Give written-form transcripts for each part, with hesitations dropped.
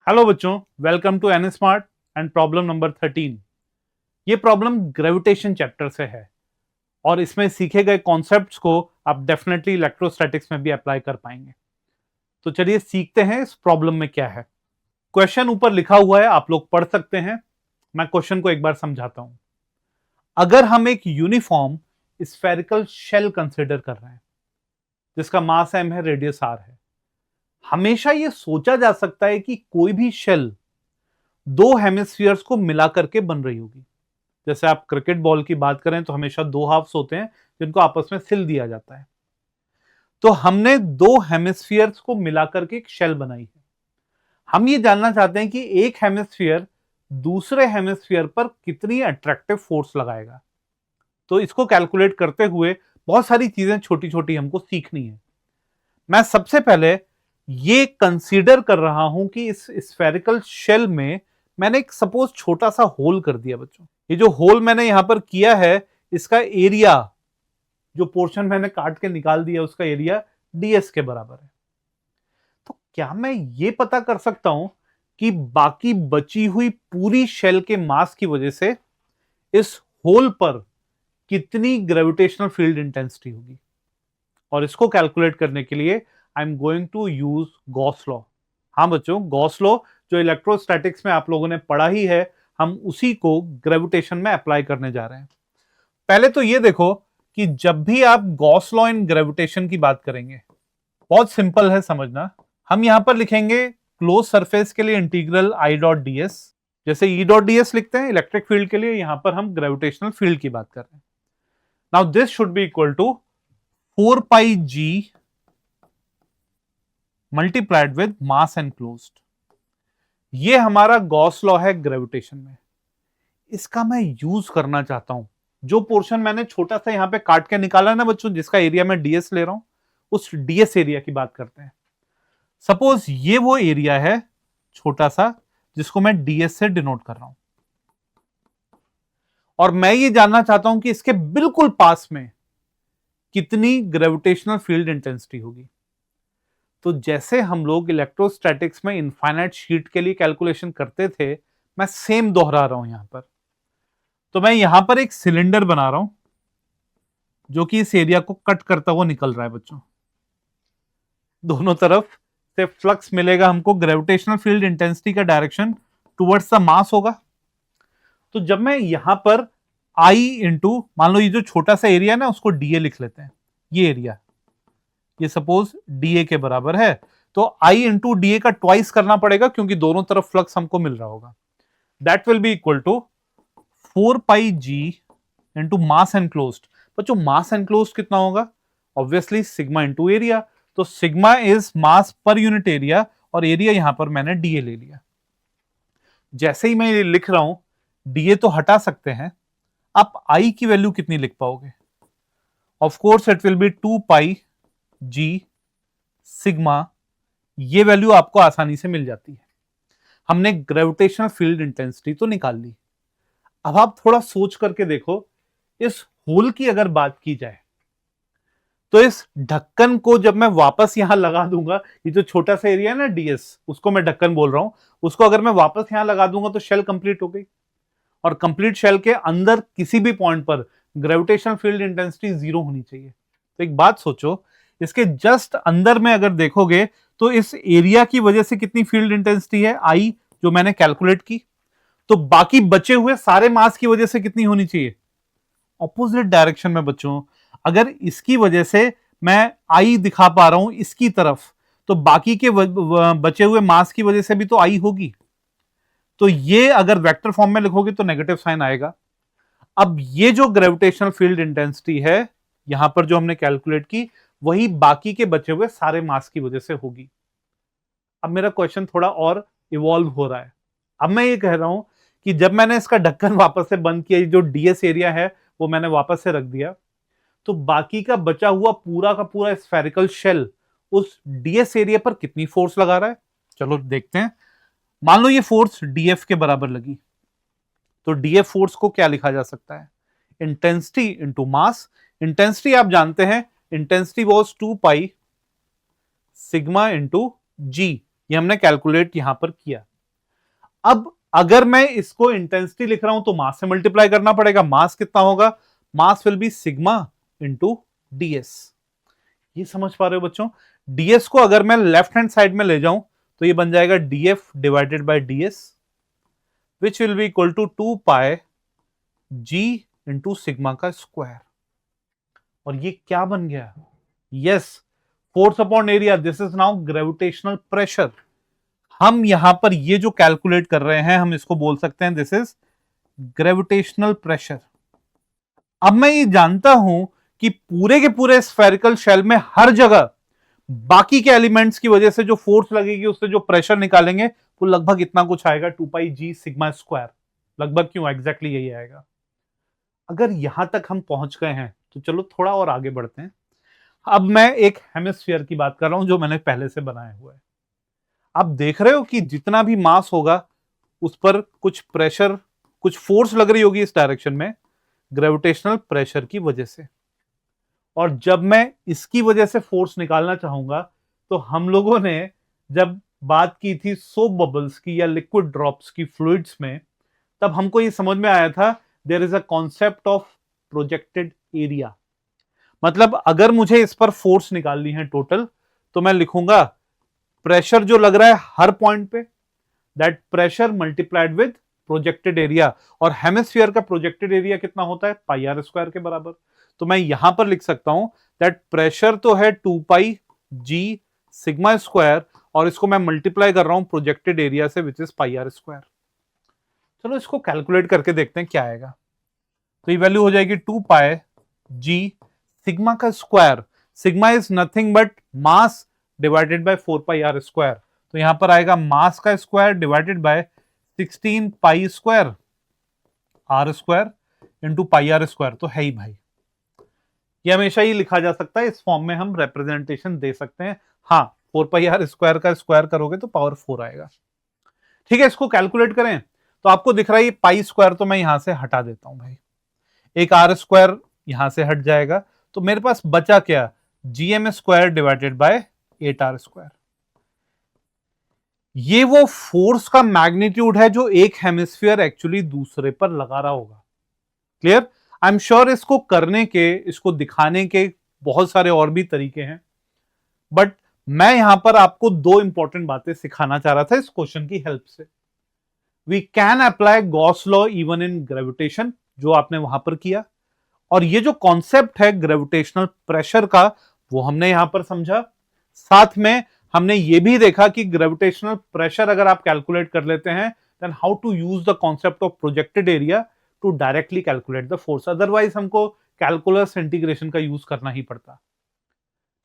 Hello बच्चों, welcome to an smart and problem number 13। ये problem gravitation chapter से है और इसमें सीखे गए कॉन्सेप्ट्स को आप डेफिनेटली इलेक्ट्रोस्टैटिक्स में भी अप्लाई कर पाएंगे। तो चलिए सीखते हैं इस प्रॉब्लम में क्या है। क्वेश्चन ऊपर लिखा हुआ है, आप लोग पढ़ सकते हैं। मैं क्वेश्चन को एक बार समझाता हूं। अगर हम एक यूनिफॉर्म स्फेरिकल शेल कंसिडर कर रहे हैं जिसका मास m है, रेडियस r है, हमेशा ये सोचा जा सकता है कि कोई भी शेल दो हेमिस्फीयर्स को मिला करके बन रही होगी। जैसे आप क्रिकेट बॉल की बात करें तो हमेशा दो हाफ्स होते हैं जिनको आपस में सिल दिया जाता है। तो हमने दो हेमिस्फीयर्स को मिलाकर के एक शेल बनाई है। हम ये जानना चाहते हैं कि एक हेमिस्फीयर दूसरे हेमिस्फीयर पर कितनी अट्रैक्टिव फोर्स लगाएगा। तो इसको कैलकुलेट करते हुए बहुत सारी चीजें छोटी छोटी हमको सीखनी है। मैं सबसे पहले ये कंसीडर कर रहा हूं कि इस स्फेरिकल शेल में मैंने एक सपोज छोटा सा होल कर दिया बच्चों। ये जो होल मैंने यहां पर किया है, इसका एरिया, जो पोर्शन मैंने काट के निकाल दिया, उसका एरिया ds के बराबर है। तो क्या मैं ये पता कर सकता हूं कि बाकी बची हुई पूरी शेल के मास की वजह से इस होल पर कितनी ग्रेविटेशनल फील्ड इंटेंसिटी होगी? और इसको कैलकुलेट करने के लिए I am going to use Gauss law. हाँ बच्चों, गॉस लॉ जो इलेक्ट्रोस्टैटिक्स में आप लोगों ने पढ़ा ही है, हम उसी को ग्रेविटेशन में अप्लाई करने जा रहे हैं। पहले तो ये देखो कि जब भी आप गॉस लॉ इन ग्रेविटेशन की बात करेंगे, बहुत सिंपल है समझना। हम यहां पर लिखेंगे क्लोज सरफेस के लिए integral I dot D S. जैसे ई डॉट डी एस लिखते हैं इलेक्ट्रिक फील्ड के लिए, यहां पर हम ग्रेविटेशनल फील्ड की बात कर रहे हैं। Now this should be equal to 4 pi G multiplied with mass enclosed. ये हमारा गॉस लॉ है ग्रेविटेशन में। इसका मैं यूज करना चाहता हूं। जो पोर्शन मैंने छोटा सा यहां पे काट के निकाला ना बच्चों, जिसका एरिया मैं डीएस ले रहा हूं, उस डीएस एरिया की बात करते हैं। सपोज ये वो एरिया है छोटा सा जिसको मैं डीएस से डिनोट कर रहा हूं, और मैं ये जानना चाहता हूं कि इसके बिल्कुल पास में कितनी ग्रेविटेशनल फील्ड इंटेंसिटी होगी। तो जैसे हम लोग इलेक्ट्रोस्टैटिक्स में इनफाइनाइट शीट के लिए कैलकुलेशन करते थे, मैं सेम दोहरा रहा हूं यहां पर। तो मैं यहां पर एक सिलेंडर बना रहा हूं जो कि इस एरिया को कट करता हुआ निकल रहा है बच्चों। दोनों तरफ से फ्लक्स मिलेगा हमको। ग्रेविटेशनल फील्ड इंटेंसिटी का डायरेक्शन टुवर्ड्स द मास होगा। तो जब मैं यहां पर आई इंटू, मान लो ये जो छोटा सा एरिया है ना, उसको डीए लिख लेते हैं। ये एरिया, ये सपोज डीए के बराबर है, तो आई इंटू डीए का ट्वाइस करना पड़ेगा क्योंकि दोनों तरफ फ्लक्स हमको मिल रहा होगा। That will be equal to 4 pi G into mass enclosed. बच्चों मास एनक्लोज्ड कितना होगा? Obviously sigma into area. तो सिग्मा इज मास पर यूनिट एरिया, और एरिया यहां पर मैंने डीए ले लिया। जैसे ही मैं ये लिख रहा हूं, डीए तो हटा सकते हैं, आप आई की वैल्यू कितनी लिख पाओगे? Of course it will be 2 pi G sigma. ये वैल्यू आपको आसानी से मिल जाती है। हमने ग्रेविटेशनल फील्ड इंटेंसिटी तो निकाल ली। अब आप थोड़ा सोच करके देखो, इस होल की अगर बात की जाए तो इस ढक्कन को जब मैं वापस यहां लगा दूंगा, ये जो छोटा सा एरिया है ना डीएस, उसको मैं ढक्कन बोल रहा हूं, उसको अगर मैं वापस यहां लगा दूंगा तो शेल कंप्लीट हो गई। और कंप्लीट शेल के अंदर किसी भी पॉइंट पर ग्रेविटेशनल फील्ड इंटेंसिटी 0 होनी चाहिए। तो एक बात सोचो, इसके जस्ट अंदर में अगर देखोगे तो इस एरिया की वजह से कितनी फील्ड इंटेंसिटी है, आई, जो मैंने कैलकुलेट की। तो बाकी बचे हुए सारे मास की वजह से कितनी होनी चाहिए? ऑपोजिट डायरेक्शन में बच्चों। अगर इसकी वजह से मैं आई दिखा पा रहा हूं इसकी तरफ, तो बाकी के बचे हुए मास की वजह से भी तो आई होगी। तो ये अगर वेक्टर फॉर्म में लिखोगे तो नेगेटिव साइन आएगा। अब ये जो ग्रेविटेशनल फील्ड इंटेंसिटी है यहां पर जो हमने कैलकुलेट की, वही बाकी के बचे हुए सारे मास की वजह से होगी। अब मेरा क्वेश्चन थोड़ा और इवॉल्व हो रहा है। अब मैं ये कह रहा हूं कि जब मैंने इसका ढक्कन वापस से बंद किया, जो डीएस एरिया है वो मैंने वापस से रख दिया, तो बाकी का बचा हुआ पूरा का पूरा स्फेरिकल शेल उस डीएस एरिया पर कितनी फोर्स लगा रहा है? चलो देखते हैं। मान लो ये फोर्स डीएफ के बराबर लगी, तो डीएफ फोर्स को क्या लिखा जा सकता है? Intensity into mass. इंटेंसिटी आप जानते हैं, intensity was 2 pi sigma into G. ये हमने कैलकुलेट यहां पर किया। अब अगर मैं इसको इंटेंसिटी लिख रहा हूं तो मास से मल्टीप्लाई करना पड़ेगा। मास कितना होगा? Mass will be sigma into DS. ये समझ पा रहे हो बच्चों? डीएस को अगर मैं लेफ्ट हैंड साइड में ले जाऊं तो ये बन जाएगा DF divided by DS, which will be equal to 2 pi G into sigma का स्क्वायर। और ये क्या बन गया? Yes, force upon area. This is now gravitational pressure. हम यहां पर ये जो कैलकुलेट कर रहे हैं, हम इसको बोल सकते हैं दिस इज ग्रेविटेशनल प्रेशर। अब मैं ये जानता हूं कि पूरे के पूरे स्फेरिकल शेल में हर जगह बाकी के एलिमेंट्स की वजह से जो फोर्स लगेगी, उससे जो प्रेशर निकालेंगे वो लगभग इतना कुछ आएगा, 2 पाई जी सिग्मा स्क्वायर। लगभग क्यों? एग्जैक्टली यही आएगा। अगर यहां तक हम पहुंच गए हैं तो चलो थोड़ा और आगे बढ़ते हैं। अब मैं एक हेमिस्फीयर की बात कर रहा हूं जो मैंने पहले से बनाया हुआ है। आप देख रहे हो कि जितना भी मास होगा उस पर कुछ प्रेशर, कुछ फोर्स लग रही होगी इस डायरेक्शन में, ग्रेविटेशनल प्रेशर की वजह से। और जब मैं इसकी वजह से फोर्स निकालना चाहूंगा तो हम लोगों ने जब बात की थी सोप बबल्स की या लिक्विड ड्रॉप्स की फ्लूइड्स में, तब हमको ये समझ में आया था there is a concept of projected area. मतलब अगर मुझे इस पर फोर्स निकालनी है टोटल, तो मैं लिखूंगा प्रेशर जो लग रहा है हर पॉइंट पे, that pressure multiplied with projected area. और हेमिस्फीयर का प्रोजेक्टेड एरिया कितना होता है? पाई आर स्क्वायर के बराबर। तो मैं यहां पर लिख सकता हूं दैट प्रेशर तो है 2 पाई जी सिग्मा स्क्वायर, और इसको मैं मल्टीप्लाई कर रहा हूं प्रोजेक्टेड एरिया से, which is pi R square. चलो इसको कैलकुलेट करके देखते हैं क्या आएगा। तो ये वैल्यू हो जाएगी 2 पाई जी सिग्मा का square. Sigma is nothing but mass divided by 4 pi R square. तो यहां पर आएगा मास का square divided by 16 pi square R square into pi R square. तो है ही भाई, ये हमेशा ही लिखा जा सकता है, इस फॉर्म में हम रिप्रेजेंटेशन दे सकते हैं। हाँ, 4 पाई आर स्क्वायर का स्क्वायर करोगे तो पावर 4 आएगा। ठीक है, इसको कैलकुलेट करें तो आपको दिख रहा है ये पाई स्क्वायर तो मैं यहां से हटा देता हूं भाई, एक आर स्क्वायर यहां से हट जाएगा, तो मेरे पास बचा क्या? GM square divided by 8 R square. ये वो फोर्स का मैग्नीट्यूड है जो एक हेमिस्फीयर एक्चुअली दूसरे पर लगा रहा होगा। क्लियर? आई एम श्योर इसको करने के, इसको दिखाने के बहुत सारे और भी तरीके हैं, बट मैं यहां पर आपको दो इंपॉर्टेंट बातें सिखाना चाह रहा था इस क्वेश्चन की हेल्प से। We can apply Gauss law even in gravitation, जो आपने वहां पर किया, और ये जो कॉन्सेप्ट है ग्रेविटेशनल प्रेशर का, वो हमने यहां पर समझा। साथ में हमने ये भी देखा कि ग्रेविटेशनल प्रेशर अगर आप कैलकुलेट कर लेते हैं, then how to use the concept of projected area to directly calculate the force. Otherwise हमको कैलकुलस इंटीग्रेशन का यूज करना ही पड़ता।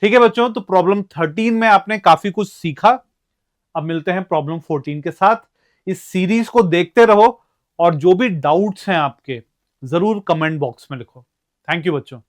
ठीक है बच्चों, तो प्रॉब्लम 13 में आपने काफी कुछ सीखा। अब मिलते हैं प्रॉब्लम 14 के साथ। इस सीरीज को देखते रहो और जो भी डाउट्स हैं आपके जरूर कमेंट बॉक्स में लिखो। थैंक यू बच्चों।